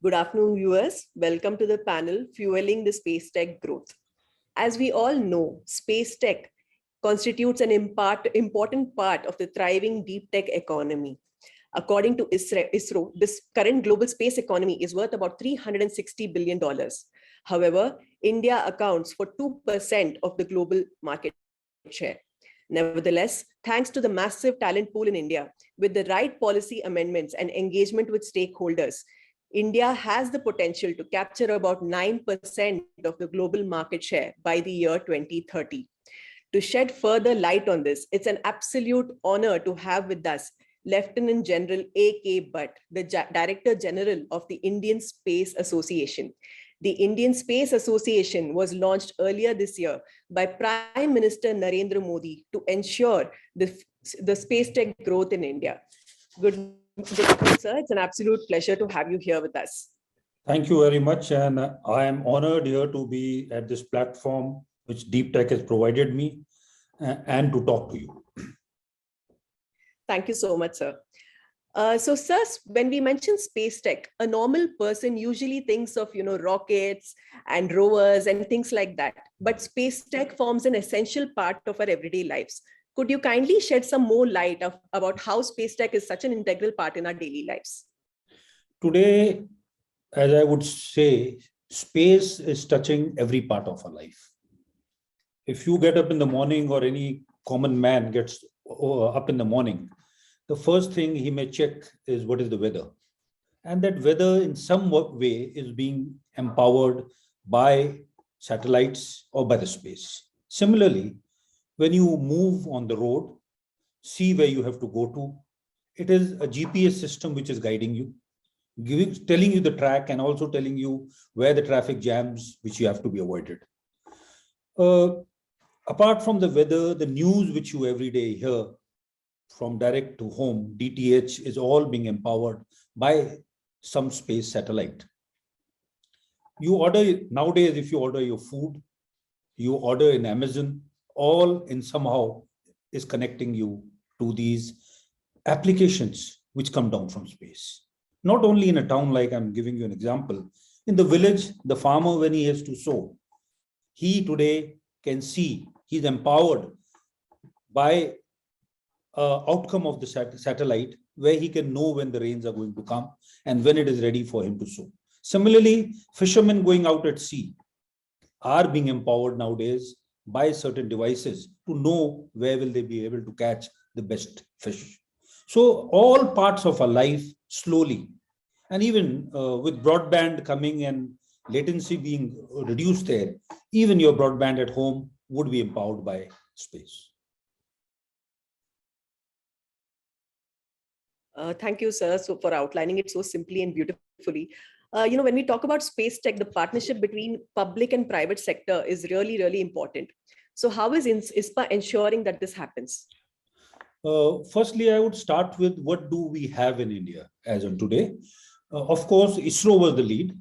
Good afternoon, viewers. Welcome to the panel Fueling the Space Tech Growth. As we all know, space tech constitutes an important part of the thriving deep tech economy. According to ISRO, this current global space economy is worth about $360 billion. However, India accounts for 2% of the global market share. Nevertheless, thanks to the massive talent pool in India, with the right policy amendments and engagement with stakeholders, India has the potential to capture about 9% of the global market share by the year 2030. To shed further light on this, it's an absolute honor to have with us Lieutenant General A.K. Bhatt, the Director General of the Indian Space Association. The Indian Space Association was launched earlier this year by Prime Minister Narendra Modi to ensure the space tech growth in India. Good afternoon, sir. It's an absolute pleasure to have you here with us. Thank you very much. And I am honored here to be at this platform which Deep Tech has provided me and to talk to you. Thank you so much, sir. So, sir, when we mention space tech, a normal person usually thinks of, rockets and rovers and things like that. But space tech forms an essential part of our everyday lives. Could you kindly shed some more light about how space tech is such an integral part in our daily lives? Today, as I would say, space is touching every part of our life. If you get up in the morning, or any common man gets up in the morning, the first thing he may check is what is the weather. And that weather in some way is being empowered by satellites or by the space. Similarly, when you move on the road, see where you have to go to. It is a GPS system which is guiding you, telling you the track, and also telling you where the traffic jams which you have to be avoided. Apart from the weather, the news which you every day hear from direct to home, DTH, is all being empowered by some space satellite. You order nowadays, if you order your food, you order in Amazon, all in somehow is connecting you to these applications which come down from space. Not only in a town, like I'm giving you an example, in the village, the farmer, when he has to sow, he today can see, he's empowered by outcome of the satellite, where he can know when the rains are going to come and when it is ready for him to sow. Similarly, fishermen going out at sea are being empowered nowadays by certain devices to know where will they be able to catch the best fish. So all parts of our life slowly, and even with broadband coming and latency being reduced there, even your broadband at home would be empowered by space. Thank you, sir, for outlining it so simply and beautifully. When we talk about space tech, the partnership between public and private sector is really, really important. So how is ISPA ensuring that this happens? Firstly, I would start with what do we have in India as of today. Of course, ISRO was the lead,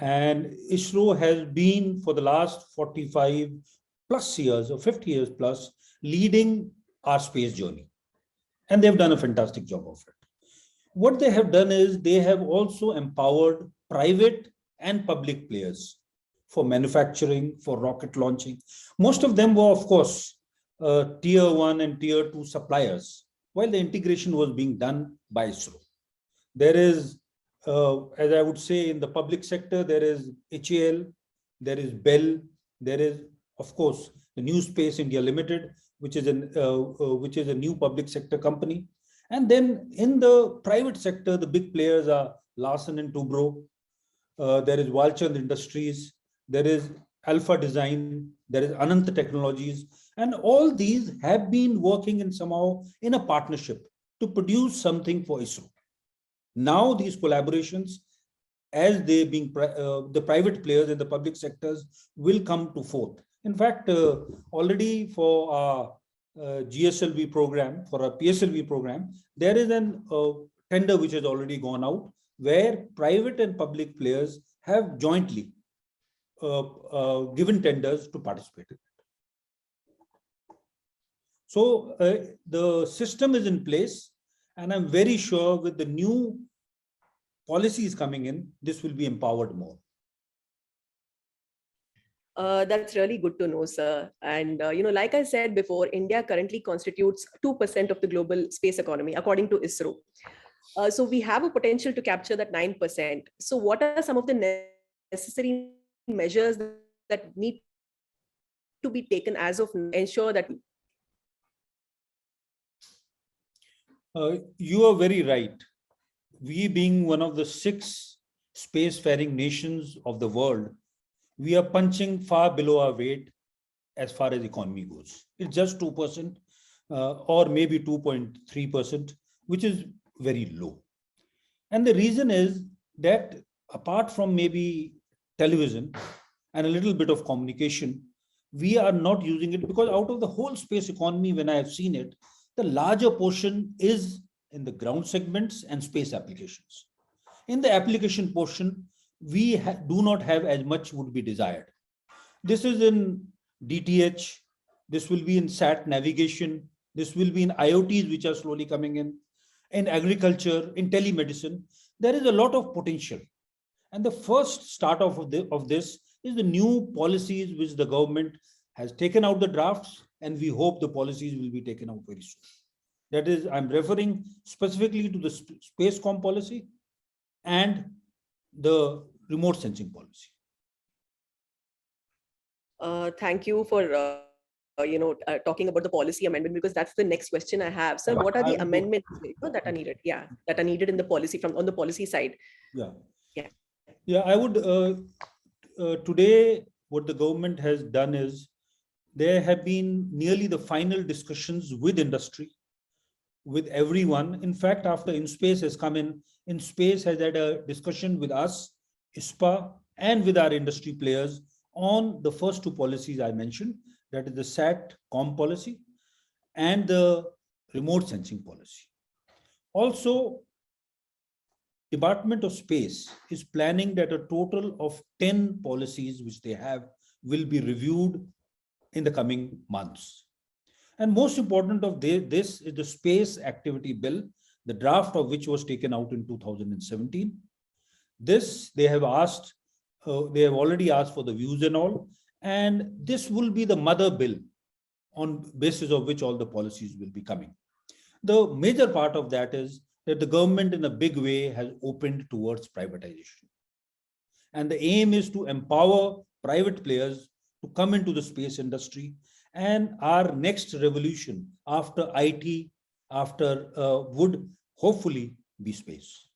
and ISRO has been for the last 45 plus years or 50 years plus leading our space journey. And they've done a fantastic job of it. What they have done is they have also empowered private and public players for manufacturing, for rocket launching. Most of them were, of course, tier 1 and tier 2 suppliers, while the integration was being done by ISRO. There is, as I would say, in the public sector, there is HAL, there is BEL, there is, of course, the New Space India Limited, which is a new public sector company. And then in the private sector, the big players are Larsen and Toubro. There is Walchand Industries. There is Alpha Design. There is Anant Technologies. And all these have been working in somehow in a partnership to produce something for ISRO. Now these collaborations, as they being the private players and the public sectors, will come to forth. In fact, already for our GSLV program, for our PSLV program, there is an tender which has already gone out, where private and public players have jointly given tenders to participate in it. So the system is in place, and I'm very sure with the new policies coming in, this will be empowered more. That's really good to know, sir. And, like I said before, India currently constitutes 2% of the global space economy, according to ISRO. So we have a potential to capture that 9%. So what are some of the necessary measures that need to be taken as of now to ensure that? You are very right. We being one of the 6 spacefaring nations of the world, we are punching far below our weight as far as economy goes. It's just 2% or maybe 2.3%, which is very low. And the reason is that apart from maybe television and a little bit of communication, we are not using it, because out of the whole space economy, when I have seen it, the larger portion is in the ground segments and space applications. In the application portion, we do not have as much would be desired. This is in DTH, this will be in SAT navigation, this will be in IoTs, which are slowly coming in agriculture, in telemedicine. There is a lot of potential. And the first start of this is the new policies which the government has taken out the drafts, and we hope the policies will be taken out very soon. That is, I'm referring specifically to the Spacecom policy and the remote sensing policy. Thank you for talking about the policy amendment, because that's the next question I have. Sir, what are the amendments that are needed? Yeah, that are needed in the policy on the policy side. Yeah. I would today what the government has done is there have been nearly the final discussions with industry, with everyone. In fact, after InSpace has come in, InSpace has had a discussion with us, ISPA, and with our industry players on the first 2 policies I mentioned, that is the SAT-COM policy and the remote sensing policy. Also, Department of Space is planning that a total of 10 policies which they have will be reviewed in the coming months. And most important of this is the Space Activity Bill, the draft of which was taken out in 2017. This they have already asked for the views and all, and this will be the mother bill on basis of which all the policies will be coming. The major part of that is that the government in a big way has opened towards privatization. And the aim is to empower private players to come into the space industry, and our next revolution after IT, would hopefully be space.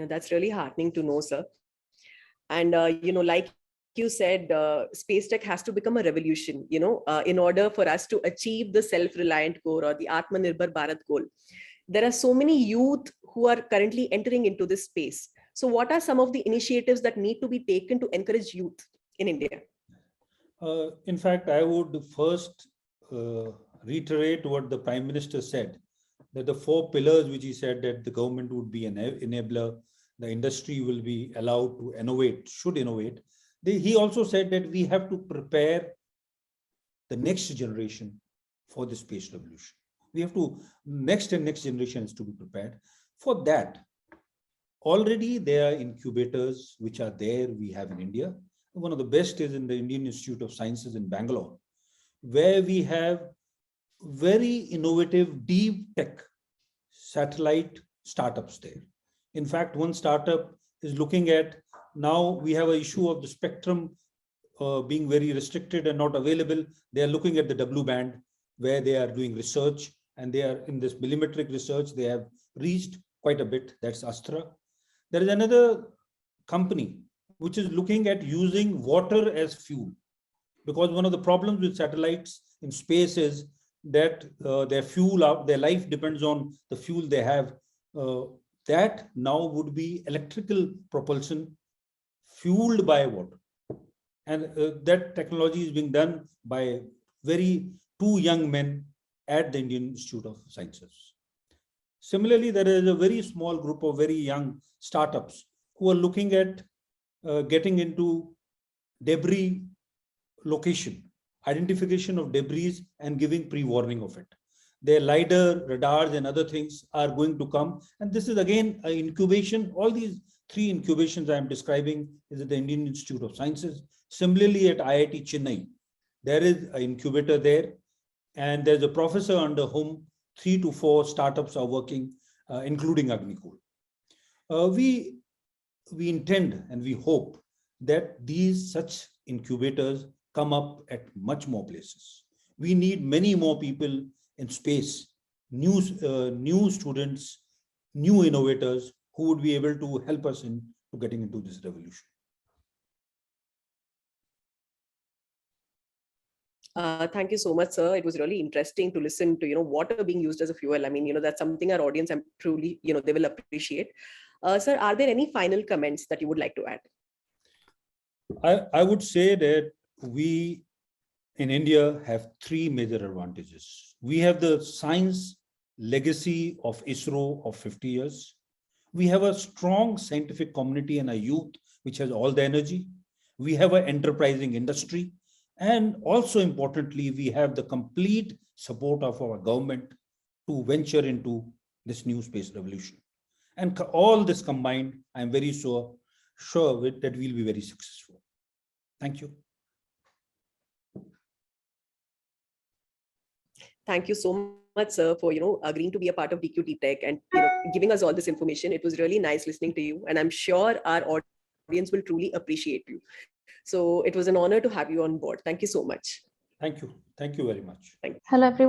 That's really heartening to know, sir. And, like you said, space tech has to become a revolution, in order for us to achieve the self-reliant goal or the Atmanirbhar Bharat goal. There are so many youth who are currently entering into this space. So what are some of the initiatives that need to be taken to encourage youth in India? In fact, I would first reiterate what the Prime Minister said, that the 4 pillars which he said that the government would be an enabler, the industry will be allowed to innovate, should innovate. He also said that we have to prepare the next generation for the space revolution. We have to, next generations to be prepared. For that, already there are incubators which are there, we have in India. One of the best is in the Indian Institute of Sciences in Bangalore, where we have very innovative deep tech satellite startups there. In fact, one startup is looking at, now we have an issue of the spectrum being very restricted and not available. They are looking at the W band, where they are doing research, and they are in this millimetric research, they have reached quite a bit. That's Astra. There is another company which is looking at using water as fuel, because one of the problems with satellites in space is that their fuel, their life depends on the fuel they have. That now would be electrical propulsion fueled by water. And that technology is being done by 2 young men at the Indian Institute of Sciences. Similarly, there is a very small group of very young startups who are looking at getting into debris location, identification of debris and giving pre-warning of it. Their LiDAR, radars, and other things are going to come. And this is again an incubation. All these three incubations I am describing is at the Indian Institute of Sciences. Similarly, at IIT Chennai, there is an incubator there, and there's a professor under whom 3 to 4 startups are working, including Agnikul. We intend and we hope that these such incubators come up at much more places. We need many more people in space, new students, new innovators who would be able to help us in getting into this revolution. Thank you so much, sir. It was really interesting to listen to, water being used as a fuel. I mean, that's something our audience, I'm truly, they will appreciate. Sir, are there any final comments that you would like to add? I would say that we in India have 3 major advantages. We have the science legacy of ISRO of 50 years. We have a strong scientific community and a youth which has all the energy. We have an enterprising industry. And also importantly, we have the complete support of our government to venture into this new space revolution. And all this combined, I'm very sure that we'll be very successful. Thank you. Thank you so much, sir, for agreeing to be a part of DQ Deep Tech and giving us all this information. It was really nice listening to you, and I'm sure our audience will truly appreciate you. So it was an honor to have you on board. Thank you so much. Thank you. Thank you very much. Hello, everyone.